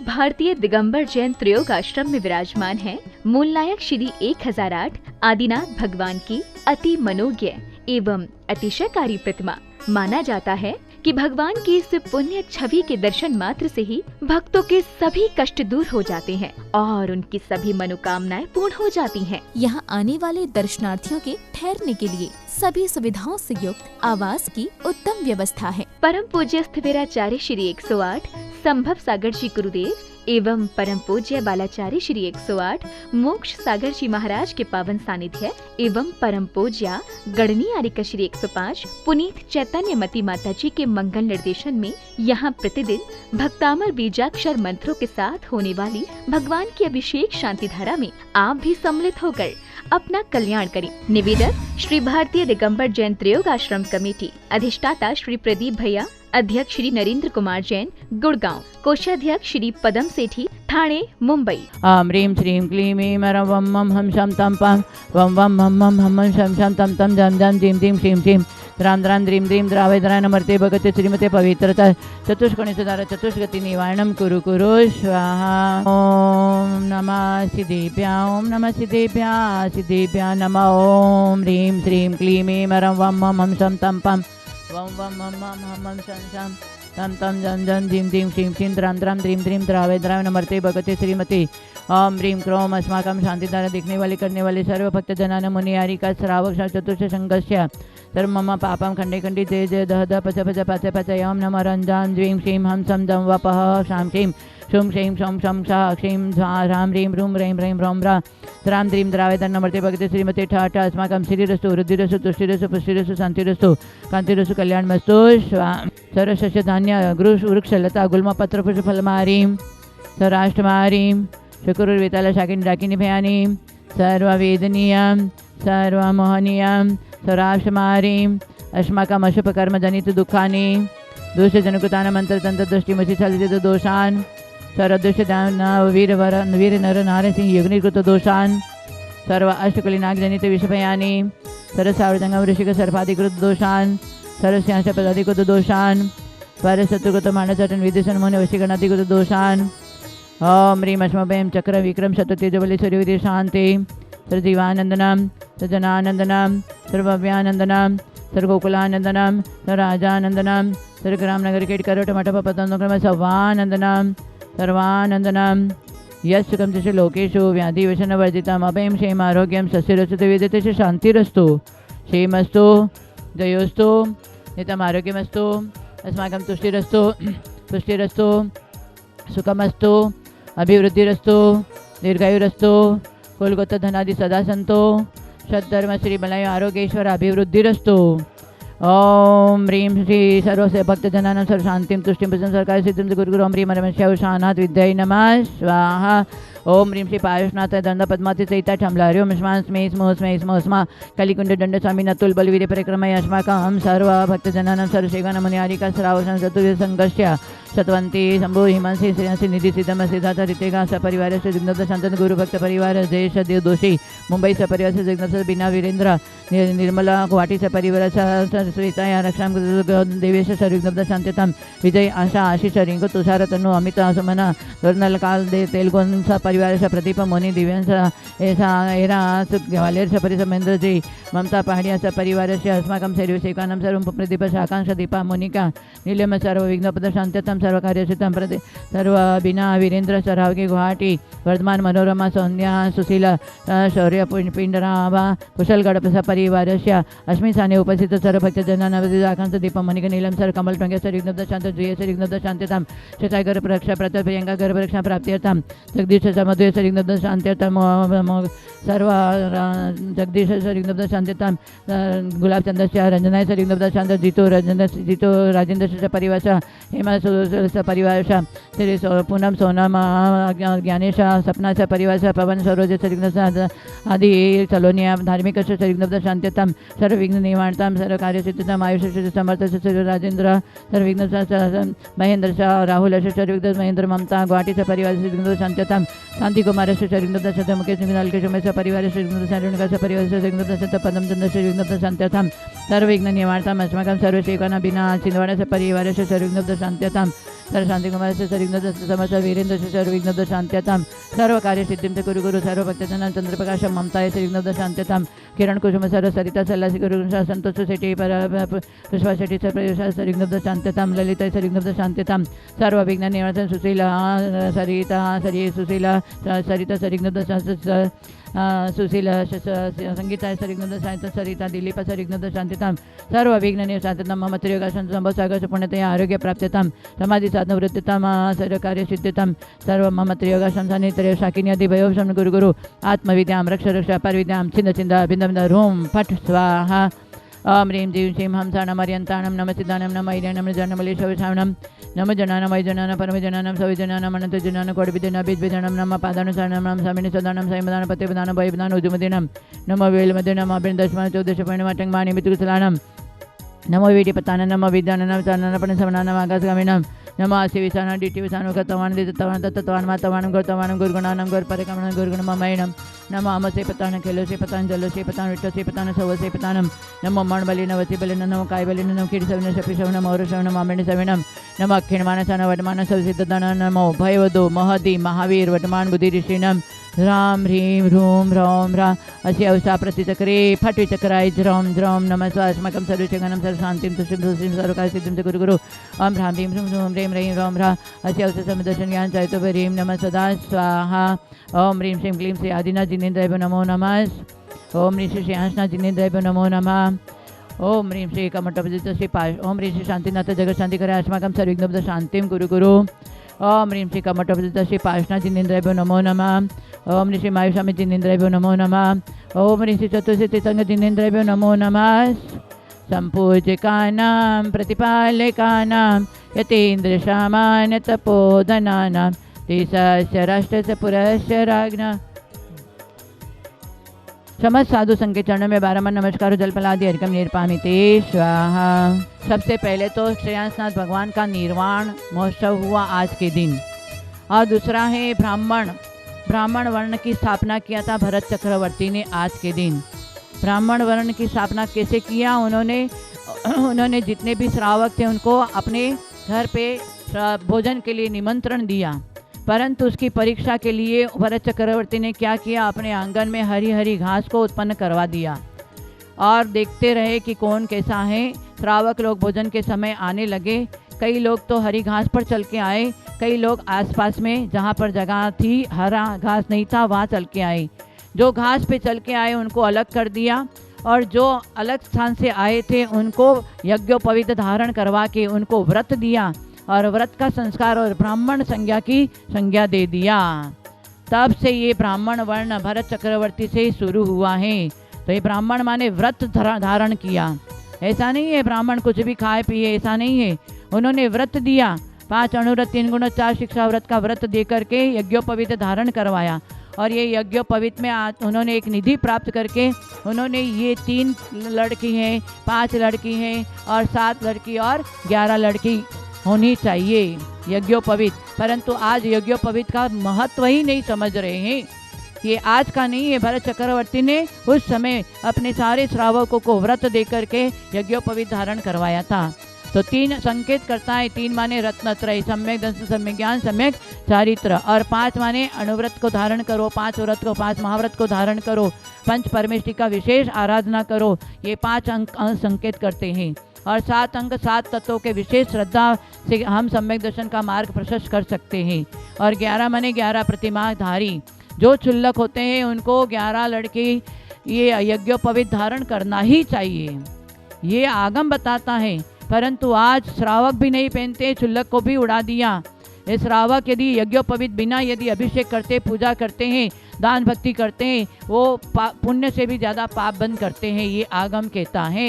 भारतीय दिगंबर जैन त्रयोग आश्रम में विराजमान है मूलनायक श्री 1008 आदिनाथ भगवान की अति मनोज्ञ एवं अतिशयकारी प्रतिमा। माना जाता है कि भगवान की इस पुण्य छवि के दर्शन मात्र से ही भक्तों के सभी कष्ट दूर हो जाते हैं और उनकी सभी मनोकामनाएं पूर्ण हो जाती हैं। यहाँ आने वाले दर्शनार्थियों के ठहरने के लिए सभी सुविधाओं से युक्त आवास की उत्तम व्यवस्था है। परम पूज्य स्थिविराचार्य श्री 108 संभव सागर जी गुरुदेव एवं परम पूज्य बालाचार्य श्री 108 मोक्ष सागर जी महाराज के पावन सानिध्य एवं परम पूज्य गणनी आर्यका श्री 105 पुनीत चैतन्य मती माता जी के मंगल निर्देशन में यहाँ प्रतिदिन भक्तामर बीजाक्षर मंत्रों के साथ होने वाली भगवान की अभिषेक शांति धारा में आप भी सम्मिलित होकर अपना कल्याण करें। निवेदक श्री भारतीय दिगंबर जैन त्रयोग आश्रम कमेटी, अधिष्ठाता श्री प्रदीप भैया, अध्यक्ष श्री नरेंद्र कुमार जैन गुड़गांव, कोषाध्यक्ष श्री पदम सेठी ठाणे मुंबई। ह्रीं श्रीं क्लीं ऐं वम मम हम शम तम पम वम वम हम मम हम शम शम तम तम जम जम जीं जीं श्रीं श्रीं द्रां द्रां द्रीं द्रीं द्रावैद्राय नमर्ते भगते श्रीमते पवित्रता चतुष्कोणि सुधार चतुष्गति निवारणं कुरु कुरु स्वाहा। ओम नमः सिद्धेभ्यां ओम नमः सिद्धेभ्यां सिद्धेभ्यां नमः। ओम ह्रीं श्रीं क्लीं ऐं वम मम हम शम तम पम वम वम हम शम शम तम तम जम जम जीं जीं श्रीं श्रीं द्रां द्रां द्रीं द्रीं द्रावैद्राय नमर्ते भगते श्रीमते। ओम ह्रीं क्रोम अस्माकं शांतिधारा देखने वाले करने वाले सर्व भक्त जनान मुनि आरिका श्रावक चतुर्थ संगस्य सर्व मम पापम खंडे खंडी जय जय दह दह पच पच पच पच ओम नमः रंजान द्वीं श्रीं हम सम दम वपः शां श्रीं शुं श्रीं शं शं शा क्षीं झा रां ह्रीं रूं ह्रीं ह्रीं ह्रौं ह्रा द्रां द्रीं द्रावैद्राय नमर्ते भगते श्रीमते ठा ठा अस्माकं श्रीरस्तु वृद्धिरस्तु तुष्टिरस्तु पुष्टिरस्तु शांतिरस्तु कांतिरस्तु कल्याणमस्तु स्वा। सर्वशस्य धान्य गृह वृक्ष लता गुल्म पत्र पुष्प फलमारीं सराष्ट्रमारीं शुक्रुर्वेताल शाकिनी डाकिनी भयानी सर्ववेदनीयां सर्वमोहनीयां सराष्ट्रमारीं अस्माकम् अशुभकर्मजनित दुःखानि दोषजनकृतान् मंत्रतन्त्रदृष्टिमसि चलित दोषान् सर्वदुष्टदान वीरवर वीर नर नारसिंह यज्ञकृत दोषान् सर्व अष्टकुलिनागजनित विषभयानि सरसावृतंगम ऋषिक सर्पाधिकृत दोषान् सरस्यांश पदाधिकृत दोषान् परशत्रुकृत मानसटन विदेशन मोहन वशीकरणाधिकृत दोषान्। ओम ह्रीं अस्मभयं चक्र विक्रम शततेजबली सूर्यविदे शांति सर्वजीवानंदनम सज्जनानंदनम सर्वव्यानंदनम सर्वगोकुलानंदनम सर्वराजानंदनम सर्वग्राम नगर केटकरोट मठपतंक्रम सर्वानंदनम सर्वानंदनम यस्कं च लोकेषु व्याधिवशनवर्जितम् अभयं क्षेम आरोग्यं सस्यरस्तु विद्यते शांतिरस्तु क्षेमस्तु जयोस्तु नित्यम् आरोग्यमस्तु अस्माकं तुष्टिरस्तु पुष्टिरस्तु सुखमस्तु अभिवृद्धिरस्तु दीर्घायुरस्तु कुलगोत्र धनादि सदा सन्तो सद्धर्म श्री बलाय आरोग्येश्वर अभिवृद्धिरस्तु। ओम ह्रीं श्री सर्वस्य भक्तजनानां सर्व शांतिं तुष्टिं प्रसन्न सरकार सिद्धिं गुरुगुरु ओम ह्रीं परमेश्वर शानाथ विद्याय नमः स्वाहा। ओम ह्रीं श्री पायुषनाथ दंड पद्माति सहिता ठमला हरि ओम स्मा स्मे स्मो स्मे स्मो स्मा कलिकुंड दंड स्वामी नतुल बलवीर परिक्रमय अस्माकं सर्व भक्तजनानां सर्व सेवानां मुनि आरिका श्रावक चतुर्थ संगस्य सत्वंती शंभु हिमांसी श्रेयांसी निधि सिद्धम सिद्धार्थ रितेगा सपरिवार से जिग्नत शांतन गुरु भक्त परिवार जयेश देव दोषी मुंबई सपरिवार से जिग्नत बिना वीरेंद्र निर्मला गुवाहाटी सपरिवार श्वेता रक्षा देवेश सर्विघ्न शांतितम विजय आशा आशीष रिंकू तुषार तनु अमित सुमना गर्नल काल दे तेलुगुन परिवार प्रदीप मोनी दिव्यांश ऐसा एरा ग्वालियर सपरि महेंद्र जी ममता पहाड़िया सपरिवार से अस्माकं सेवानां सर्व प्रदीप शाकांक्ष दीपा मोनिका नीलम सर्व विघ्नपद शांतितम सर्व कार्यसिद्धं प्रदे सर्व बिना वीरेंद्र सरावगी गुवाहाटी वर्धमान मनोरमा सौंद्या सुशीला शौर्य पिंडराभा कुशल गढ़ सपरिवार अस्मिन् स्थाने उपस्थित सर्व भक्तजनानां आकांक्ष दीपा मोनिका नीलम सर कमल टंगे सर विघ्नपद शांत जय सर विघ्नपद शांतितम शताय गर्भ रक्षा प्रत प्रियंका गर्भ रक्षा प्राप्त्यर्थम जगदीश मधुय सर विघ्नपद शांत्यर्थम सर्व जगदीश सर विघ्नपद शांत्यर्थम गुलाब चंद्र रंजनाय सर विघ्नपद शांत जीतो राजेंद्र परिवार हेमा परिवार श्री पूनम सोनम ज्ञानेश सपना परिवार पवन सरोज सर आदि सलोनिया धार्मिक सर शांत्यतम सर्व विघ्न निवारणतम सर्व कार्य सिद्धतम आयुष समर्थ सर राजेंद्र सर्व विघ्न महेंद्र शाह राहुल सर विघ्न महेंद्र ममता गुवाहाटी परिवार विघ्न शांत्यतम शांति कुमार सर विघ्न मुकेश मिनाल परिवार विघ्न परिवार पदम चंद्र विघ्न शांत्यतम सर्व विघ्न निवारणतम अस्माकं सर्व सेवानां बिना छिंदवाड़ा परिवार सर्व विघ्न शांत्यतम सर्वशांति कुमार से सर्विघ्न समस्त वीरेंद्र से सर्वविघ्न शांत्यताम सर्व कार्य सिद्धिं च गुरु गुरु सर्व भक्तजनां चंद्रप्रकाश ममताय सर्वविघ्न शांत्यताम किरण कुसुम सर्व सरिता सल्लासी गुरु संतोष सेठी पर पुष्पा सेठी सर्वविघ्न शांत्यताम ललिता सर्वविघ्न शांत्यताम सर्व विघ्न निवारण सुशीला सरिता सरि सुशीला सरिता सर्वविघ्न सुशील संगीता सर्वविघ्न शांत सरिता दिलीप सर्वविघ्न शांतिताम सर्व विघ्न शांतताम मम त्रियोगासन संभव सागर पुण्यतया आरोग्य प्राप्त्यताम समाधि साधन वृत्तिताम सर्व कार्य सिद्धिताम सर्व मम त्रियोगासन सानित्रय शाकिनी आदि भयोषम गुरु गुरु आत्मविद्यां रक्ष रक्ष परविद्यां छिंद छिंद भिंद भिंद रूम फट स्वाहा ओम ह्रीं जीं श्रीं हंसाणं अर्यन्ताणं नम सिद्धानं नम ऐर्यनं जनमलेशवशावनं नम जनानं वैजनानं परमजनानं सविजनानं अनन्तजनानं कोटिविदनं बीजविदनं नम पादानुसारणं नम स्वामिनि सदानं संयमदानं पतिपदानं भयपदानं उजुमदिनं नम वेलमदिनं अभिर्दशमानं चौदशपरिणमटं माणि मितुकुशलानं नमो वीडिपतानं नम विद्यानं चाननपणसवनानं आकाशगामिनं नमो आशिविशानं डिटिविशानं गतवान् दितवान् तत्तवान् मातवान् गौतवान् गुरुगुणानं गुरुपरिक्रमणं गुरुगुणममयनं नमो अमसे पतानं खेलोसे पतानं जलोसे पतानं विट्टसे पतानं सवसे पतानं नमो मणबलिनं वसिबलिनं नमो कायबलिनं नमो कीडसविनं शपिशवनं मौरशवनं मामिणीसविनं नमो अक्षिणमानसानं वटमानं सवसिद्धदानं नमो भयवदो महदी महावीर वटमान बुद्धिऋषीणं राम ह्रीं ह्रूं ह्रौं ह्रा अस्य अवसा प्रतिचक्रे फट्विचक्राय ज्रौं ज्रौं नमः स्वास्मकं सर्वशगनं सर्वशान्तिं तुष्टिं तुष्टिं सर्वकार्यसिद्धिं च गुरु गुरु ओम ह्रां ह्रीं ह्रूं ह्रूं ह्रीं ह्रीं ह्रौं ह्रा अस्य अवसा समदर्शन ज्ञान चैतन्यं नमः सदा स्वाहा ओम ह्रीं श्रीं क्लीं श्री आदिनाथ जिनेन्द्राय नमो नमः ओम ह्रीं श्री श्रेयांशनाथ जिनेन्द्राय नमो नमः ओम ह्रीं श्री कमठपतित श्री पाश ओम ह्रीं श्री शांतिनाथ जगत शांतिकराय अस्माकं सर्वविघ्न शांतिं गुरु गुरु ओम ह्रीं श्री कमठपतित श्री पाशनाथ जिनेन्द्राय नमो नमः ओम ह्रीं श्री मायुस्वामी जिनेन्द्राय नमो नमः ओम ह्रीं श्री चतुर्श्री तीर्थंकर जिनेन्द्राय नमो नमः संपूज्यकानां प्रतिपालकानां यतीन्द्रशामान्य तपोधनानां देशस्य राष्ट्रस्य पुरस्य राज्ञा समस्त साधु संघ के चरणों में बारम्बार नमस्कार जलपलादि अर्घ्यम निर्पामिते स्वाहा। सबसे पहले तो श्रेयांसनाथ भगवान का निर्वाण महोत्सव हुआ आज के दिन, और दूसरा है ब्राह्मण वर्ण की स्थापना किया था भरत चक्रवर्ती ने आज के दिन। ब्राह्मण वर्ण की स्थापना कैसे किया? उन्होंने जितने भी श्रावक थे उनको अपने घर पे भोजन के लिए निमंत्रण दिया, परंतु उसकी परीक्षा के लिए भरत चक्रवर्ती ने क्या किया? अपने आंगन में हरी हरी घास को उत्पन्न करवा दिया और देखते रहे कि कौन कैसा है। श्रावक लोग भोजन के समय आने लगे। कई लोग तो हरी घास पर चल के आए, कई लोग आसपास में जहाँ पर जगह थी हरा घास नहीं था वहाँ चल के आए। जो घास पे चल के आए उनको अलग कर दिया, और जो अलग स्थान से आए थे उनको यज्ञोपवीत धारण करवा के उनको व्रत दिया, और व्रत का संस्कार और ब्राह्मण संज्ञा की संज्ञा दे दिया। तब से ये ब्राह्मण वर्ण भरत चक्रवर्ती से शुरू हुआ है। तो ये ब्राह्मण माने व्रत धारण किया, ऐसा नहीं है ब्राह्मण कुछ भी खाए पिए, ऐसा नहीं है। उन्होंने व्रत दिया, 5 अनुव्रत 3 गुण 4 शिक्षा व्रत का व्रत दे करके यज्ञोपवीत धारण करवाया, और ये यज्ञोपवीत में उन्होंने एक निधि प्राप्त करके उन्होंने ये 3 लड़की हैं, 5 लड़की हैं और 7 लड़की और 11 लड़की होनी चाहिए यज्ञोपवीत। परंतु आज यज्ञोपवीत का महत्व ही नहीं समझ रहे हैं। ये आज का नहीं है, भरत चक्रवर्ती ने उस समय अपने सारे श्रावकों को व्रत दे करके यज्ञोपवीत धारण करवाया था। तो 3 संकेत करता है, 3 माने रत्नत्रय, सम्यक दंश सम्यक ज्ञान सम्यक चारित्र, और 5 माने अनुव्रत को धारण करो, 5 व्रत को 5 महाव्रत को धारण करो, पंच परमेष्टि का विशेष आराधना करो। ये 5 अंक संकेत करते हैं, और 7 अंक 7 तत्वों के विशेष श्रद्धा से हम सम्यक दर्शन का मार्ग प्रशस्त कर सकते हैं। और 11 माने 11 प्रतिमाधारी, जो क्षुल्लक होते हैं उनको 11 लड़के ये यज्ञोपवीत धारण करना ही चाहिए, ये आगम बताता है। परंतु आज श्रावक भी नहीं पहनते, क्षुल्लक को भी उड़ा दिया। ये श्रावक यदि यज्ञोपवीत बिना यदि अभिषेक करते, पूजा करते हैं, दान भक्ति करते हैं, वो पुण्य से भी ज़्यादा पाप बंद करते हैं, ये आगम कहता है।